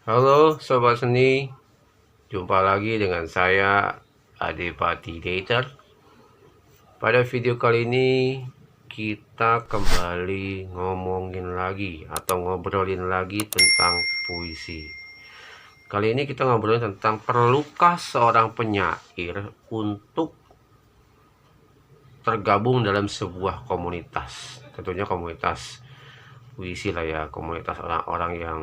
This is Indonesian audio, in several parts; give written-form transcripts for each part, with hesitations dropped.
Halo Sobat Seni, jumpa lagi dengan saya Adipati Dater. Pada video kali ini kita kembali ngomongin lagi atau ngobrolin lagi tentang puisi. Kali ini kita ngobrolin tentang perlukah seorang penyair untuk tergabung dalam sebuah komunitas. Tentunya komunitas puisi lah ya, komunitas orang-orang yang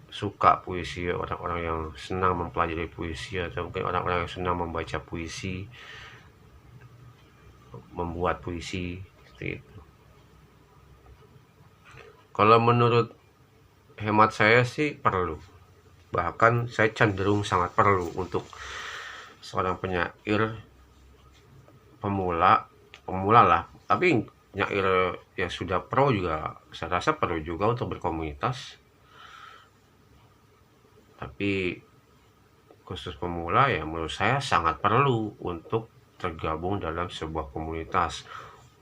suka puisi, orang-orang yang senang mempelajari puisi, atau mungkin orang-orang yang senang membaca puisi, membuat puisi seperti itu. Kalau menurut hemat saya sih perlu, bahkan saya cenderung sangat perlu untuk seorang penyair pemula, pemula lah, tapi penyair yang sudah pro juga saya rasa perlu juga untuk berkomunitas. Tapi khusus pemula ya menurut saya sangat perlu untuk tergabung dalam sebuah komunitas,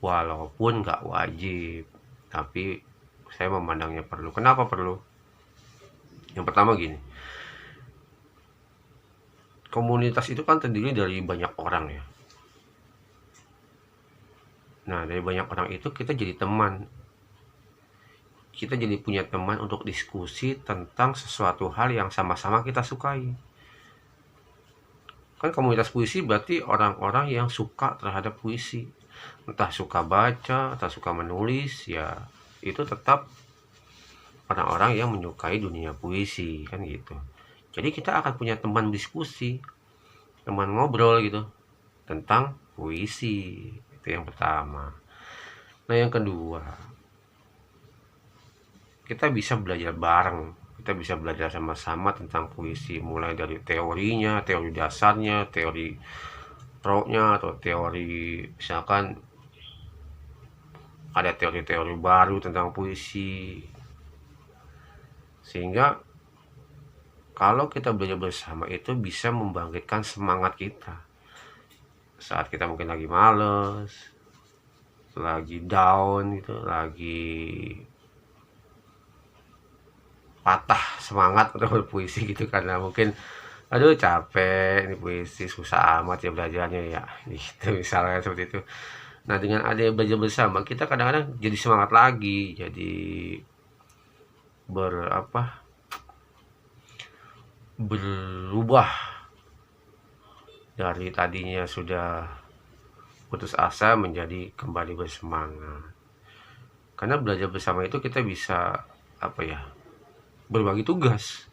walaupun nggak wajib, tapi saya memandangnya perlu. Kenapa perlu? Yang pertama gini, komunitas itu kan terdiri dari banyak orang ya. Nah, dari banyak orang itu kita jadi teman, kita jadi punya teman untuk diskusi tentang sesuatu hal yang sama-sama kita sukai. Kan komunitas puisi berarti orang-orang yang suka terhadap puisi, entah suka baca atau suka menulis, ya itu tetap orang-orang yang menyukai dunia puisi kan gitu. Jadi kita akan punya teman diskusi, teman ngobrol gitu tentang puisi. Itu yang pertama. Nah, yang kedua, kita bisa belajar bareng, kita bisa belajar sama-sama tentang puisi, mulai dari teorinya, teori dasarnya, teori pro-nya, atau teori misalkan ada teori-teori baru tentang puisi, sehingga kalau kita belajar bersama itu bisa membangkitkan semangat kita saat kita mungkin lagi males, lagi down gitu, lagi patah semangat untuk berpuisi gitu, karena mungkin aduh capek ini puisi, susah amat ya belajarnya ya gitu misalnya seperti itu. Nah, dengan ada belajar bersama kita kadang-kadang jadi semangat lagi, jadi berubah dari tadinya sudah putus asa menjadi kembali bersemangat. Karena belajar bersama itu kita bisa berbagi tugas.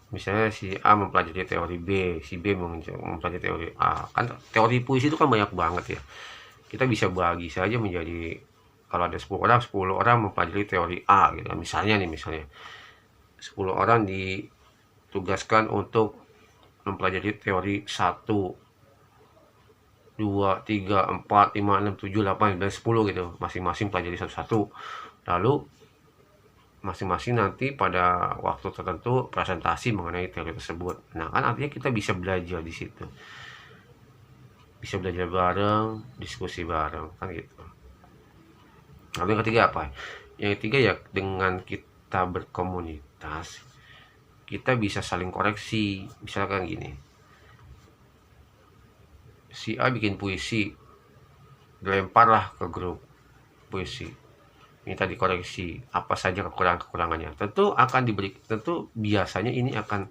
Misalnya si A mempelajari teori B, si B mempelajari teori A. Kan teori puisi itu kan banyak banget ya. Kita bisa bagi saja menjadi, kalau ada 10 orang mempelajari teori A gitu. Misalnya 10 orang ditugaskan untuk mempelajari teori 1, 2, 3, 4, 5, 6, 7, 8, 9, 10 gitu. Masing-masing pelajari satu-satu. Lalu masing-masing nanti pada waktu tertentu presentasi mengenai teori tersebut. Nah, kan artinya kita bisa belajar di situ. Bisa belajar bareng, diskusi bareng, kan gitu. Lalu yang ketiga apa? Yang ketiga ya dengan kita berkomunitas, kita bisa saling koreksi. Misalkan gini, si A bikin puisi, dilemparlah ke grup puisi, minta dikoreksi apa saja kekurangannya. Tentu biasanya ini akan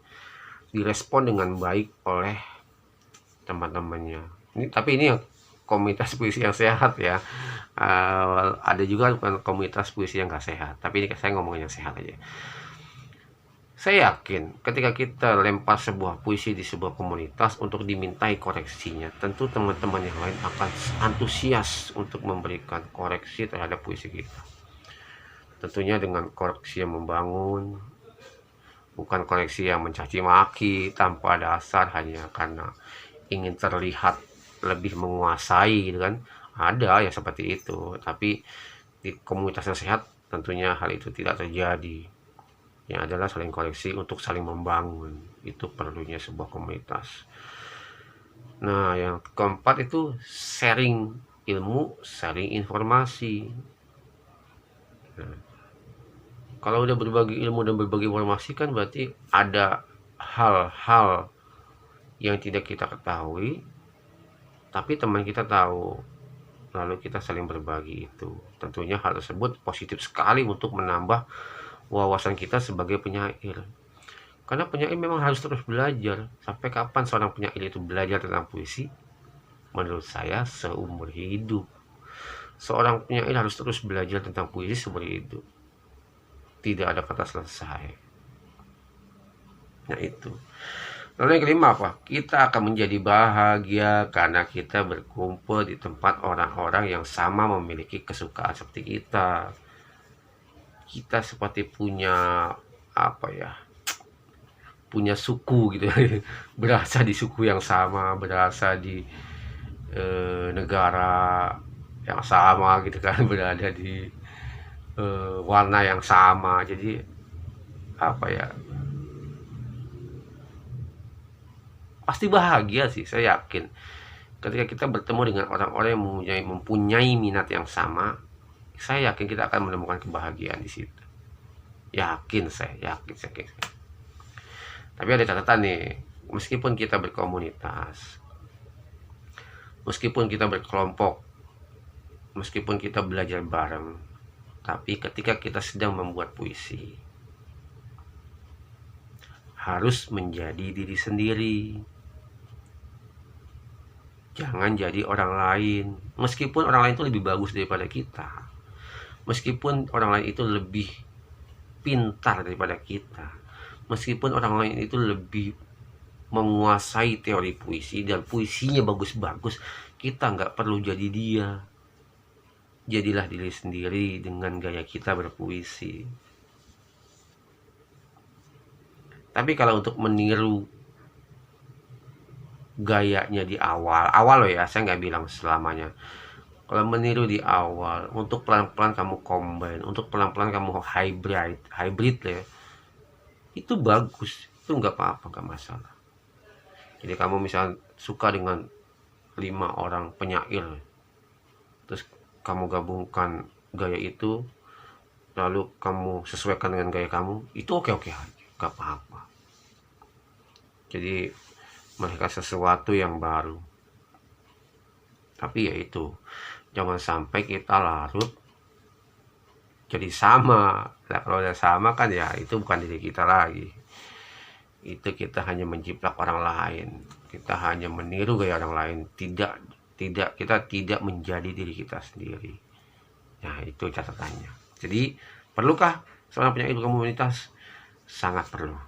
direspon dengan baik oleh teman-temannya. Tapi ini yang komunitas puisi yang sehat ya. Ada juga komunitas puisi yang gak sehat, tapi ini saya ngomongin yang sehat aja. Saya yakin ketika kita lempar sebuah puisi di sebuah komunitas untuk dimintai koreksinya, tentu teman-teman yang lain akan antusias untuk memberikan koreksi terhadap puisi kita. Tentunya dengan koreksi yang membangun, bukan koreksi yang mencaci maki tanpa dasar hanya karena ingin terlihat lebih menguasai gitu kan. Ada ya seperti itu, tapi di komunitas yang sehat tentunya hal itu tidak terjadi. Yang adalah saling koreksi untuk saling membangun, itu perlunya sebuah komunitas. Nah, yang keempat itu sharing ilmu, sharing informasi. Nah, Kalau udah berbagi ilmu dan berbagi informasi kan berarti ada hal-hal yang tidak kita ketahui, tapi teman kita tahu. Lalu kita saling berbagi itu. Tentunya hal tersebut positif sekali untuk menambah wawasan kita sebagai penyair. Karena penyair memang harus terus belajar. Sampai kapan seorang penyair itu belajar tentang puisi? Menurut saya seumur hidup. Seorang penyair harus terus belajar tentang puisi seumur hidup. Tidak ada kata selesai. Nah itu. Lalu yang kelima apa? Kita akan menjadi bahagia karena kita berkumpul di tempat orang-orang yang sama memiliki kesukaan seperti kita. Kita seperti punya apa ya? Punya suku gitu. Berasa di suku yang sama, berasa di negara yang sama gitu kan, berada di warna yang sama. Jadi apa ya? Pasti bahagia sih, saya yakin. Ketika kita bertemu dengan orang-orang yang mempunyai minat yang sama, saya yakin kita akan menemukan kebahagiaan di situ. Yakin saya. Tapi ada catatan nih, meskipun kita berkomunitas, meskipun kita berkelompok, meskipun kita belajar bareng, tapi ketika kita sedang membuat puisi, harus menjadi diri sendiri. Jangan jadi orang lain. Meskipun orang lain itu lebih bagus daripada kita, meskipun orang lain itu lebih pintar daripada kita, meskipun orang lain itu lebih menguasai teori puisi dan puisinya bagus-bagus, kita nggak perlu jadi dia. Jadilah diri sendiri dengan gaya kita berpuisi. Tapi kalau untuk meniru gayanya di awal loh ya, saya nggak bilang selamanya. Kalau meniru di awal, untuk pelan-pelan kamu combine, untuk pelan-pelan kamu hybrid ya, itu bagus, itu nggak apa-apa, nggak masalah. Jadi kamu misal suka dengan 5 orang penyair, terus kamu gabungkan gaya itu, lalu kamu sesuaikan dengan gaya kamu, itu oke-oke aja, nggak apa-apa. Jadi mereka sesuatu yang baru. Tapi ya itu, jangan sampai kita larut jadi sama. Nah, kalau udah sama kan ya itu bukan diri kita lagi. Itu kita hanya menjiplak orang lain. Kita hanya meniru gaya orang lain. Kita tidak menjadi diri kita sendiri. Nah, itu catatannya. Jadi, perlukah seorang penyair komunitas? Sangat perlu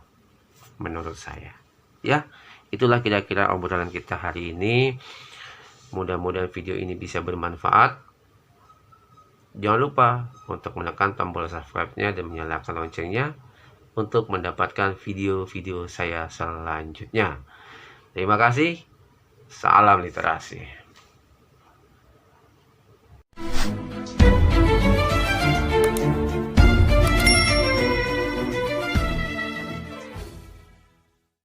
menurut saya. Ya, itulah kira-kira obrolan kita hari ini. Mudah-mudahan video ini bisa bermanfaat. Jangan lupa untuk menekan tombol subscribe-nya dan menyalakan loncengnya untuk mendapatkan video-video saya selanjutnya. Terima kasih. Salam literasi.